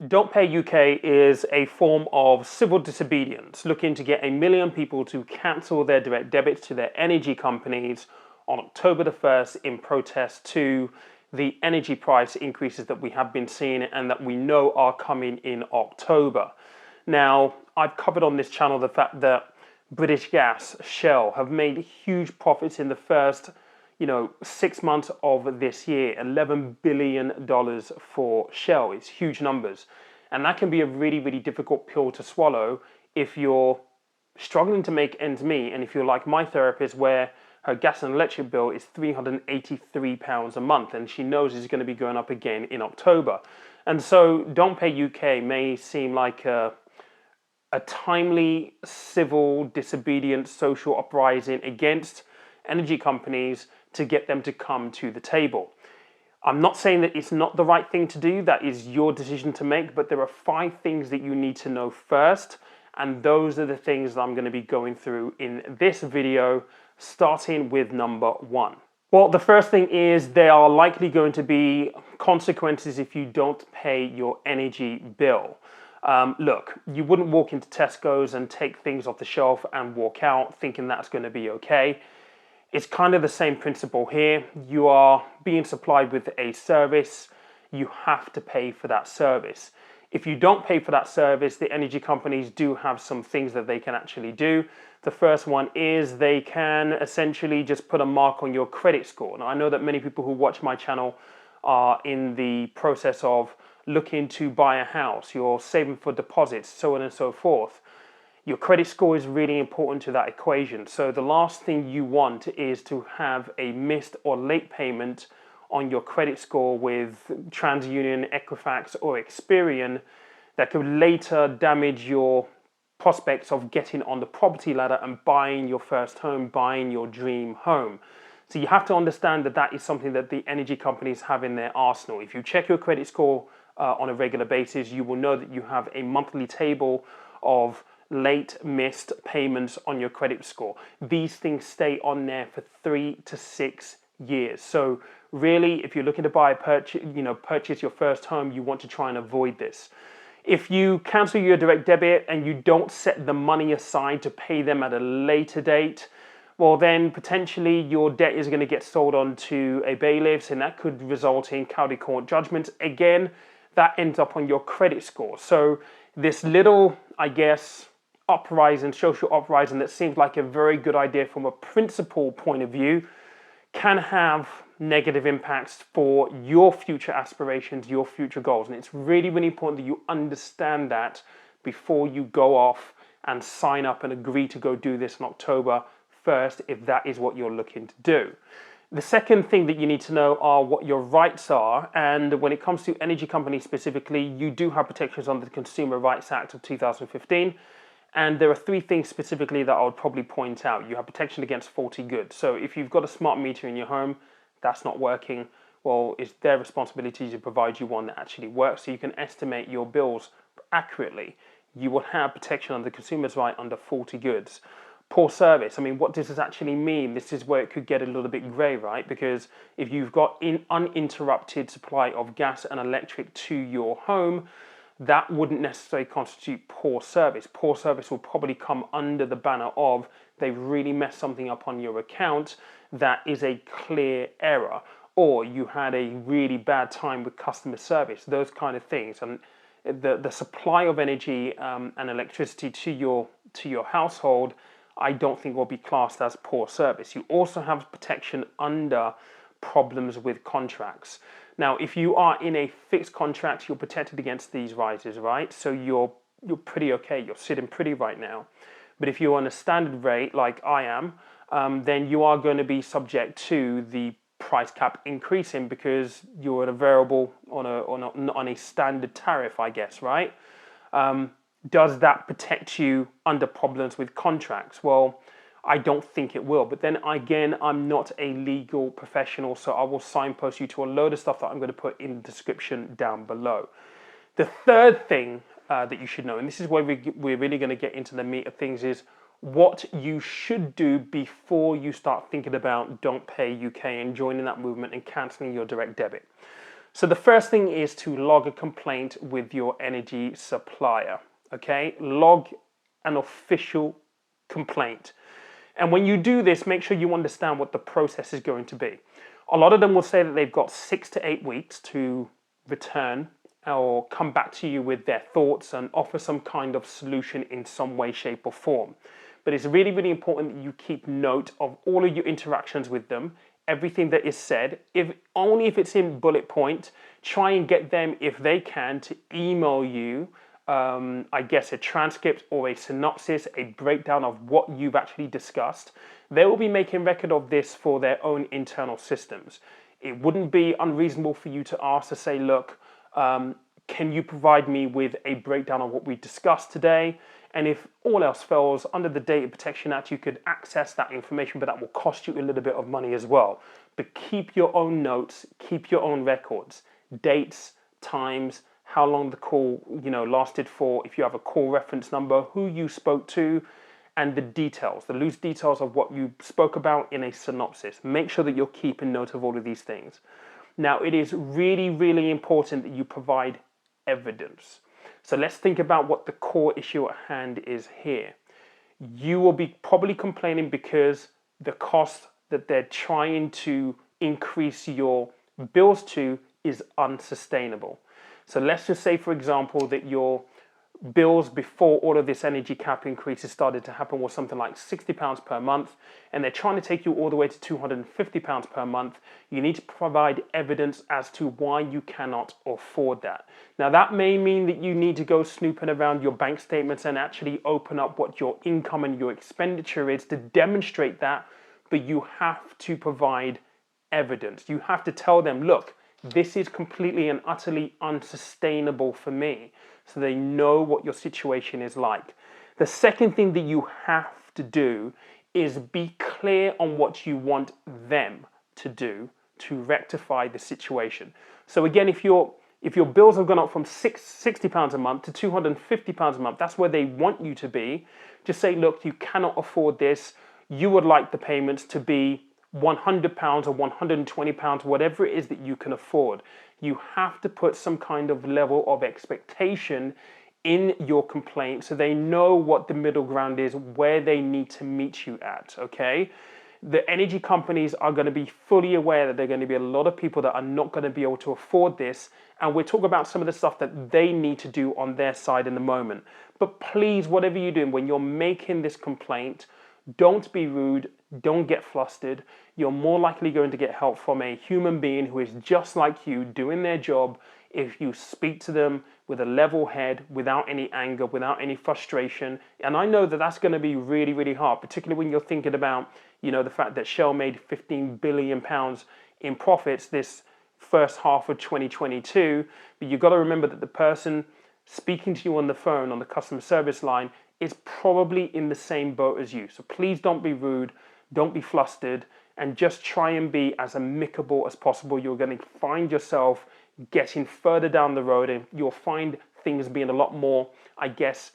Don't Pay UK is a form of civil disobedience looking to get 1 million people to cancel their direct debits to their energy companies on October the 1st in protest to the energy price increases that we have been seeing and that we know are coming in October. Now, I've covered on this channel the fact that British Gas, Shell, have made huge profits in the first 6 months of this year. $11 billion for Shell. It's huge numbers. And that can be a really, really difficult pill to swallow if you're struggling to make ends meet. And if you're like my therapist, where her gas and electric bill is £383 a month, and she knows it's going to be going up again in October. And so Don't Pay UK may seem like a timely civil disobedience social uprising against energy companies to get them to come to the table. I'm not saying that it's not the right thing to do. That is your decision to make. But there are 5 things that you need to know first. And those are the things that I'm going to be going through in this video, starting with number 1. Well, the first thing is there are likely going to be consequences if you don't pay your energy bill. Look, you wouldn't walk into Tesco's and take things off the shelf and walk out thinking that's going to be okay. It's kind of the same principle here. You are being supplied with a service. You have to pay for that service. If you don't pay for that service, the energy companies do have some things that they can actually do. The first one is they can essentially just put a mark on your credit score. Now, I know that many people who watch my channel are in the process of looking to buy a house. You're saving for deposits, so on and so forth. Your credit score is really important to that equation. So the last thing you want is to have a missed or late payment on your credit score with TransUnion, Equifax, or Experian that could later damage your prospects of getting on the property ladder and buying your first home, buying your dream home. So you have to understand that that is something that the energy companies have in their arsenal. If you check your credit score on a regular basis, you will know that you have a monthly table of late missed payments on your credit score. These things stay on there for 3 to 6 years. So really, if you're looking to purchase your first home, you want to try and avoid this. If you cancel your direct debit and you don't set the money aside to pay them at a later date, well then potentially your debt is going to get sold on to a bailiff, and that could result in county court judgments. Again, that ends up on your credit score. So this little, I guess, social uprising that seems like a very good idea from a principle point of view can have negative impacts for your future aspirations, your future goals. And it's really, really important that you understand that before you go off and sign up and agree to go do this on October 1st, if that is what you're looking to do. The second thing that you need to know are what your rights are. And when it comes to energy companies specifically, you do have protections under the Consumer Rights Act of 2015. And there are 3 things specifically that I would probably point out. You have protection against faulty goods. So if you've got a smart meter in your home that's not working, well, it's their responsibility to provide you one that actually works so you can estimate your bills accurately. You will have protection under the consumer's right under faulty goods. Poor service. I mean, what does this actually mean? This is where it could get a little bit grey, right? Because if you've got uninterrupted supply of gas and electric to your home, that wouldn't necessarily constitute poor service. Poor service will probably come under the banner of they've really messed something up on your account that is a clear error, or you had a really bad time with customer service, those kind of things. And the supply of energy and electricity to your household, I don't think will be classed as poor service. You also have protection under problems with contracts. Now, if you are in a fixed contract, you're protected against these rises, right? So you're pretty okay. You're sitting pretty right now. But if you're on a standard rate, like I am, then you are going to be subject to the price cap increasing because you're at a variable on a standard tariff, I guess, right? Does that protect you under problems with contracts? Well, I don't think it will. But then again, I'm not a legal professional, so I will signpost you to a load of stuff that I'm going to put in the description down below. The third thing that you should know, and this is where we're really going to get into the meat of things, is what you should do before you start thinking about Don't Pay UK and joining that movement and cancelling your direct debit. So the first thing is to log a complaint with your energy supplier. Okay, log an official complaint. And when you do this, make sure you understand what the process is going to be. A lot of them will say that they've got 6 to 8 weeks to return or come back to you with their thoughts and offer some kind of solution in some way, shape, or form. But it's really, really important that you keep note of all of your interactions with them, everything that is said. If only if it's in bullet point, try and get them, if they can, to email you I guess a transcript or a synopsis, a breakdown of what you've actually discussed. They will be making record of this for their own internal systems. It wouldn't be unreasonable for you to ask to say, look, can you provide me with a breakdown of what we discussed today? And if all else fails, under the Data Protection Act, you could access that information, but that will cost you a little bit of money as well. But keep your own notes, keep your own records, dates, times, how long the call lasted for, if you have a call reference number, who you spoke to, and the details, the loose details of what you spoke about in a synopsis. Make sure that you're keeping note of all of these things. Now, it is really, really important that you provide evidence. So let's think about what the core issue at hand is here. You will be probably complaining because the cost that they're trying to increase your bills to is unsustainable. So let's just say, for example, that your bills before all of this energy cap increases started to happen was something like £60 per month, and they're trying to take you all the way to £250 per month. You need to provide evidence as to why you cannot afford that. Now, that may mean that you need to go snooping around your bank statements and actually open up what your income and your expenditure is to demonstrate that, but you have to provide evidence. You have to tell them, look, this is completely and utterly unsustainable for me, so they know what your situation is like. The second thing that you have to do is be clear on what you want them to do to rectify the situation. So again, if your bills have gone up from £60 a month to £250 a month, that's where they want you to be. Just say, look, you cannot afford this. You would like the payments to be £100 or £120, whatever it is that you can afford. You have to put some kind of level of expectation in your complaint so they know what the middle ground is, where they need to meet you at, okay? The energy companies are going to be fully aware that there are going to be a lot of people that are not going to be able to afford this, and we'll talk about some of the stuff that they need to do on their side in the moment. But please, whatever you're doing, when you're making this complaint, don't be rude, don't get flustered. You're more likely going to get help from a human being who is just like you, doing their job, if you speak to them with a level head, without any anger, without any frustration. And I know that that's going to be really, really hard, particularly when you're thinking about, the fact that Shell made £15 billion in profits this first half of 2022. But you've got to remember that the person speaking to you on the phone, on the customer service line, is probably in the same boat as you. So please don't be rude, don't be flustered, and just try and be as amicable as possible. You're going to find yourself getting further down the road, and you'll find things being a lot more, I guess,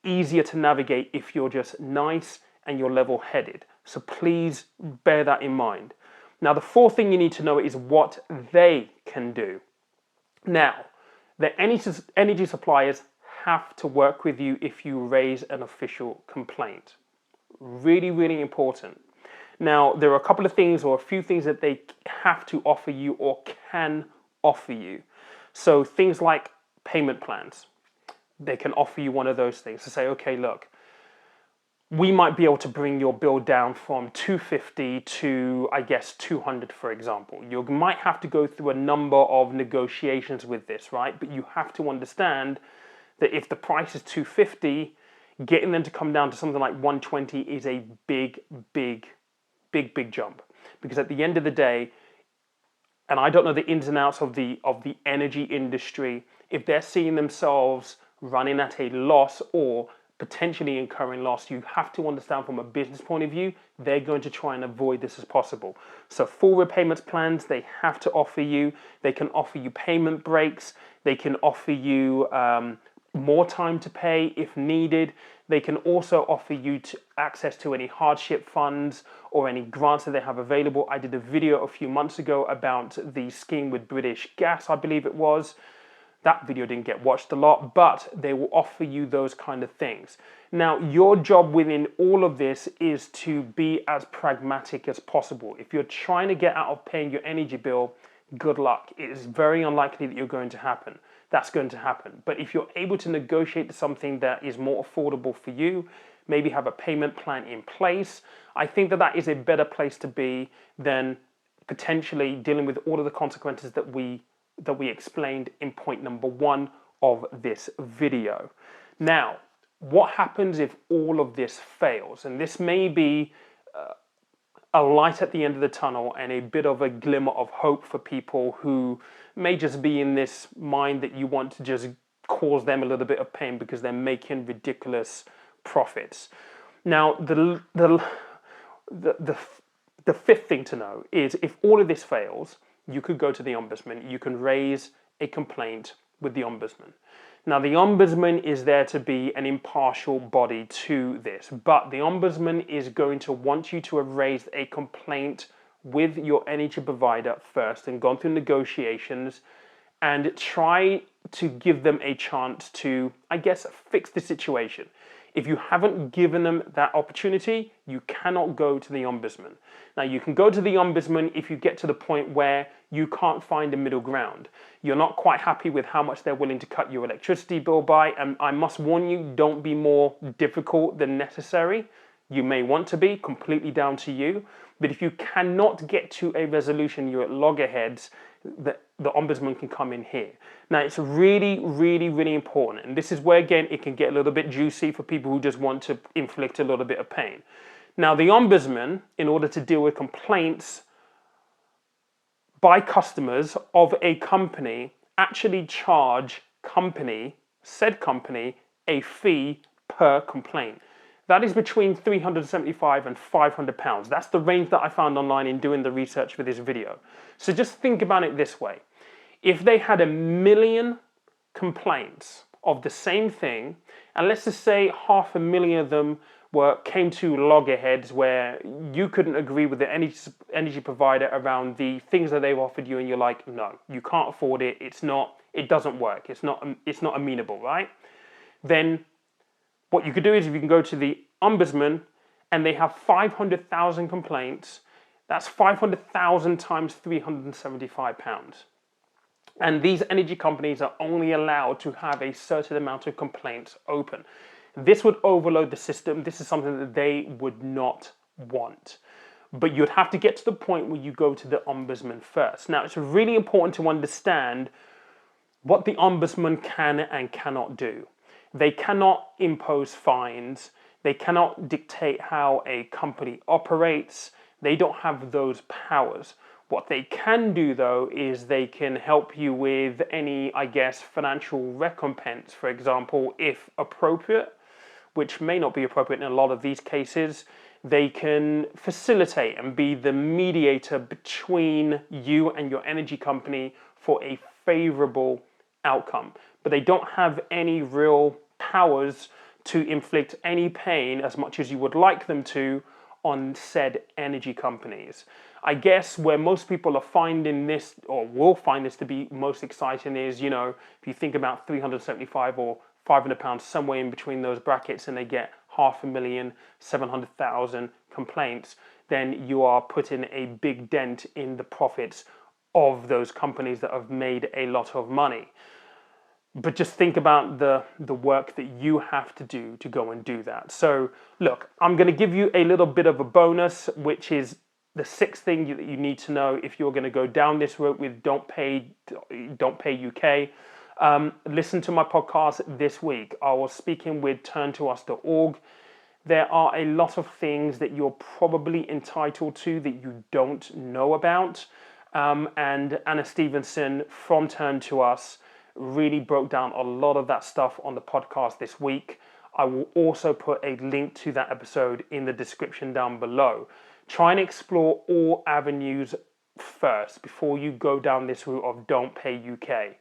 easier to navigate if you're just nice and you're level-headed. So please bear that in mind. Now, the fourth thing you need to know is what they can do. Now, the energy suppliers have to work with you if you raise an official complaint. Really, really important. Now, there are a couple of things or a few things that they have to offer you or can offer you. So things like payment plans. They can offer you one of those things to say, okay, look, we might be able to bring your bill down from 250 to, I guess, 200, for example. You might have to go through a number of negotiations with this, right? But you have to understand that if the price is 250, getting them to come down to something like 120 is a big jump. Because at the end of the day, and I don't know the ins and outs of the energy industry, if they're seeing themselves running at a loss or potentially incurring loss, you have to understand from a business point of view, they're going to try and avoid this as possible. So full repayments plans, they have to offer you. They can offer you payment breaks. They can offer you more time to pay if needed. They can also offer you access to any hardship funds or any grants that they have available. I did a video a few months ago about the scheme with British Gas, I believe it was. That video didn't get watched a lot, but they will offer you those kind of things. Now, your job within all of this is to be as pragmatic as possible. If you're trying to get out of paying your energy bill, good luck. It is very unlikely that that's going to happen. But if you're able to negotiate something that is more affordable for you, maybe have a payment plan in place, I think that that is a better place to be than potentially dealing with all of the consequences that we explained in point number 1 of this video. Now, what happens if all of this fails? And this may be a light at the end of the tunnel and a bit of a glimmer of hope for people who may just be in this mind that you want to just cause them a little bit of pain because they're making ridiculous profits. Now, the fifth thing to know is if all of this fails, you could go to the ombudsman. You can raise a complaint with the ombudsman. Now, the ombudsman is there to be an impartial body to this, but the ombudsman is going to want you to have raised a complaint with your energy provider first and gone through negotiations and try to give them a chance to, I guess, fix the situation. If you haven't given them that opportunity, you cannot go to the ombudsman. Now, you can go to the ombudsman if you get to the point where you can't find a middle ground. You're not quite happy with how much they're willing to cut your electricity bill by, and I must warn you, don't be more difficult than necessary. You may want to be, completely down to you. But if you cannot get to a resolution, you're at loggerheads, the ombudsman can come in here. Now, it's really, really, really important. And this is where, again, it can get a little bit juicy for people who just want to inflict a little bit of pain. Now, the ombudsman, in order to deal with complaints by customers of a company, actually charge said company, a fee per complaint. That is between £375 and £500. That's the range that I found online in doing the research for this video. So just think about it this way. If they had 1 million complaints of the same thing, and let's just say 500,000 of them came to loggerheads where you couldn't agree with the energy provider around the things that they've offered you, and you're like, no, you can't afford it. It doesn't work. It's not amenable, right? Then what you could do is if you can go to the ombudsman and they have 500,000 complaints, that's 500,000 times £375. And these energy companies are only allowed to have a certain amount of complaints open. This would overload the system. This is something that they would not want. But you'd have to get to the point where you go to the ombudsman first. Now, it's really important to understand what the ombudsman can and cannot do. They cannot impose fines. They cannot dictate how a company operates. They don't have those powers. What they can do, though, is they can help you with any, I guess, financial recompense, for example, if appropriate, which may not be appropriate in a lot of these cases. They can facilitate and be the mediator between you and your energy company for a favorable outcome. But they don't have any real powers to inflict any pain as much as you would like them to on said energy companies. I guess where most people are finding this, or will find this to be most exciting is, if you think about 375 or £500, somewhere in between those brackets, and they get 500,000, 700,000 complaints, then you are putting a big dent in the profits of those companies that have made a lot of money. But just think about the work that you have to do to go and do that. So look, I'm going to give you a little bit of a bonus, which is the sixth thing that you need to know if you're going to go down this route with Don't Pay UK. Listen to my podcast this week. I was speaking with turntous.org. There are a lot of things that you're probably entitled to that you don't know about. And Anna Stevenson from Turn to Us really broke down a lot of that stuff on the podcast this week. I will also put a link to that episode in the description down below. Try and explore all avenues first before you go down this route of Don't Pay UK.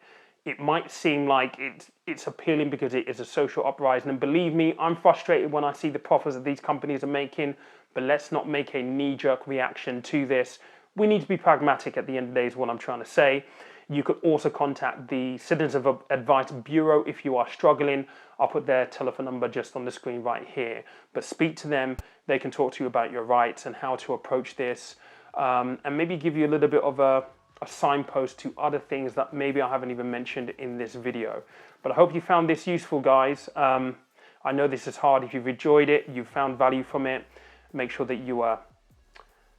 It might seem like it's appealing because it is a social uprising. And believe me, I'm frustrated when I see the profits that these companies are making, but let's not make a knee-jerk reaction to this. We need to be pragmatic at the end of the day is what I'm trying to say. You could also contact the Citizens of Advice Bureau if you are struggling. I'll put their telephone number just on the screen right here. But speak to them. They can talk to you about your rights and how to approach this, and maybe give you a little bit of a signpost to other things that maybe I haven't even mentioned in this video. But I hope you found this useful, guys. I know this is hard. If you've enjoyed it, you've found value from it, make sure that you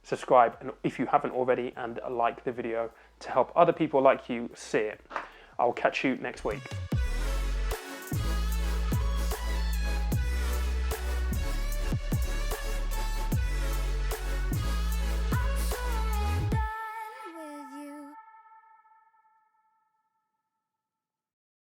subscribe, and if you haven't already, and like the video to help other people like you see it. I'll catch you next week.